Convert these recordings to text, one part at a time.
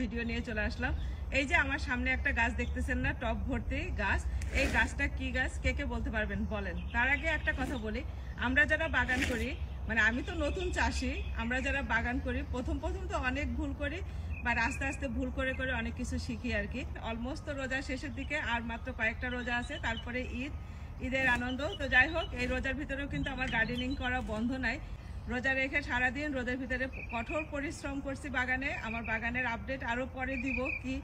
Video নিয়ে চলে আসলাম। এই যে আমার সামনে একটা গাছ দেখতেছেন না, টব ভর্তি গাছ। এই গাছটা কি গাছ, কে কে বলতে পারবেন বলেন। তার আগে একটা কথা বলি, আমরা যারা বাগান করি, মানে আমি তো নতুন চাষি, আমরা যারা বাগান করি প্রথম তো অনেক ভুল করি, বা আস্তে আস্তে ভুল করে করে অনেক কিছু শিখি আর কি। অলমোস্ট তো রোজার শেষের দিকে, আর মাত্র কয়েকটা রোজা আছে, তারপরে ঈদের আনন্দ। তো যাই হোক, এই রোজার ভিতরেও কিন্তু আমার গার্ডেনিং করা বন্ধ নাই। রোজা রেখে সারাদিন রোদের ভিতরে কঠোর পরিশ্রম করছি বাগানে। আমার বাগানের আপডেট আরও পরে দিব। কি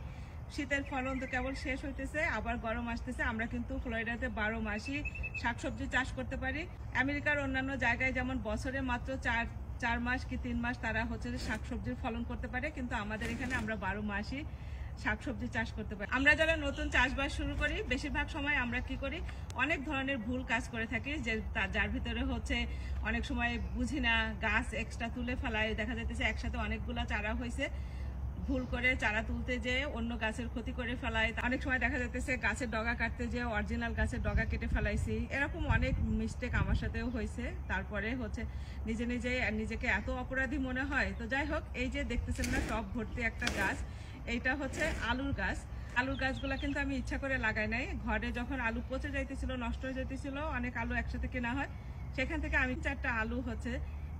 শীতের ফলন তো কেবল শেষ হইতেছে, আবার গরম আসতেছে। আমরা কিন্তু ফ্লোরিডাতে 12 মাসই শাকসবজি চাষ করতে পারি। আমেরিকার অন্যান্য জায়গায় যেমন বছরে মাত্র চার মাস কি 3 মাস তারা হচ্ছে শাকসবজির ফলন করতে পারে, কিন্তু আমাদের এখানে আমরা 12 মাসই শাকসবজি চাষ করতে পারি। আমরা যারা নতুন চাষবাস শুরু করি, বেশিরভাগ সময় আমরা কি করি, অনেক ধরনের ভুল কাজ করে থাকি, যে যার ভিতরে হচ্ছে অনেক সময় বুঝি না, গাছ এক্সট্রা তুলে ফেলায়। দেখা যাইতেছে একসাথে অনেকগুলা চারা হয়েছে, ভুল করে চারা তুলতে যে অন্য গাছের ক্ষতি করে ফেলায়। অনেক সময় দেখা যাইতেছে গাছের ডগা কাটতে যে অরিজিনাল গাছের ডগা কেটে ফেলাইছি। এরকম অনেক মিস্টেক আমার সাথেও হয়েছে। তারপরে হচ্ছে নিজেকে এত অপরাধী মনে হয়। তো যাই হোক, এই যে দেখতেছেন না টব ভর্তি একটা গাছ, এইটা হচ্ছে আলুর গাছ। আলুর গাছগুলা কিন্তু আমি ইচ্ছা করে লাগাই নাই। ঘরে যখন আলু পচে যাইতেছিল, নষ্ট হয়ে যাইতেছিল, অনেক আলু একসাথে কেনা হয়, সেখান থেকে আমি 4টা আলু হচ্ছে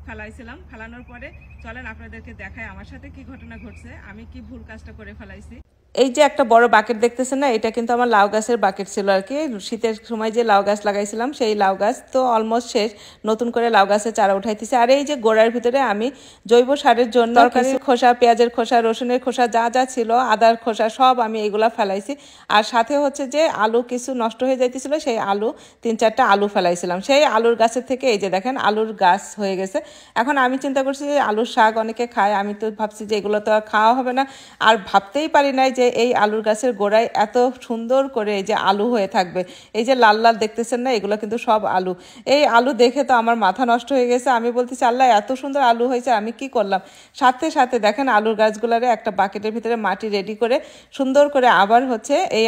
ফেলাইছিলাম। ফেলানোর পরে চলেন আপনাদেরকে দেখাই আমার সাথে কি ঘটনা ঘটছে, আমি কি ভুল কাজটা করে ফেলাইছি। এই যে একটা বড় বাকেট দেখতেছেন না, এটা কিন্তু আমার লাউ গাছের বাকেট ছিল আর কি। শীতের সময় যে লাউ গাছ লাগাইছিলাম, সেই লাউ গাছ তো অলমোস্ট শেষ, নতুন করে লাউ গাছের চারা উঠাইতেছি। আর এই যে গোড়ার ভিতরে আমি জৈব সারের জন্য তরকারির খোসা, পেঁয়াজের খোসা, রসুনের খোসা, যা যা ছিল, আদার খোসা, সব আমি এগুলা ফেলাইছি। আর সাথে হচ্ছে যে আলু কিছু নষ্ট হয়ে যাইতেছিল, সেই আলু 3-4টা আলু ফেলাইছিলাম। সেই আলুর গাছের থেকে এই যে দেখেন আলুর গাছ হয়ে গেছে। এখন আমি চিন্তা করছি যে আলুর শাক অনেকে খায়, আমি তো ভাবছি যে এগুলো তো আর খাওয়া হবে না। আর ভাবতেই পারি নাই যে এই আলুর গাছের গোড়ায় এত সুন্দর করে এই যে আলু হয়ে থাকবে। এই যে লাল লাল দেখতেছেন না, এগুলো কিন্তু সব আলু। এই আলু দেখে তো আমার মাথা নষ্ট হয়ে গেছে। আমি বলতেছি, আল্লাহ এত সুন্দর আলু হয়েছে, আমি কি করলাম। সাথে সাথে দেখেন আলুর গাছগুলারে একটা বাকেটের ভিতরে মাটি রেডি করে সুন্দর করে আবার হচ্ছে এই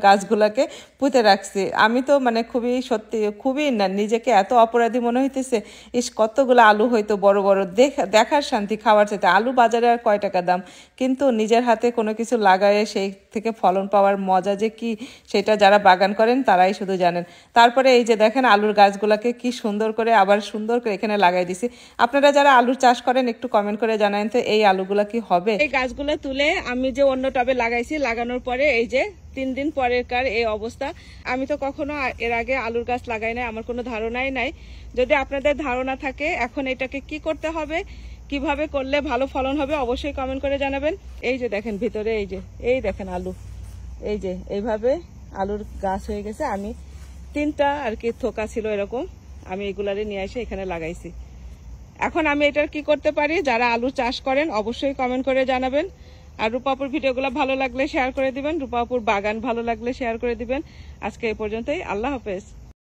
গাছগুলাকে পুঁতে রাখছি। আমি তো মানে খুবই না, নিজেকে এত অপরাধী মনে হইতেছে। কতগুলো আলু হয়তো বড় বড়, দেখার শান্তি, খাওয়ার চাইতে। আলু বাজারে আর কয় টাকা দাম, কিন্তু নিজের হাতে কোনো কিছু লাগায় সেই থেকে ফলন পাওয়ার মজা যে কি, সেটা যারা বাগান করেন তারাই শুধু জানেন। তারপরে এই যে দেখেন আলুর গাছগুলাকে কি সুন্দর করে আবার সুন্দর করে এখানে লাগাই দিছি। আপনারা যারা আলুর চাষ করেন একটু কমেন্ট করে জানান তো, এই আলুগুলা কি হবে। এই গাছগুলো তুলে আমি যে অন্য টবে লাগাইছি, লাগানোর পরে এই যে 3 দিন পরেরকার এই অবস্থা। আমি তো কখনো এর আগে আলুর গাছ লাগাই নাই, আমার কোনো ধারণাই নাই। যদি আপনাদের ধারণা থাকে এখন এটাকে কি করতে হবে, কিভাবে করলে ভালো ফলন হবে, অবশ্যই কমেন্ট করে জানাবেন। এই যে দেখেন ভিতরে এই দেখেন আলু, এই যে এইভাবে আলুর গাছ হয়ে গেছে। আমি 3টা আর কি থোকা ছিল এরকম, আমি এগুলারে নিয়ে এসে এখানে লাগাইছি। এখন আমি এটার কি করতে পারি, যারা আলু চাষ করেন অবশ্যই কমেন্ট করে জানাবেন। আর রূপাপুর ভিডিওগুলো ভালো লাগলে শেয়ার করে দিবেন, রূপাপুর বাগান ভালো লাগলে শেয়ার করে দিবেন। আজকে এই পর্যন্তই, আল্লাহ হাফেজ।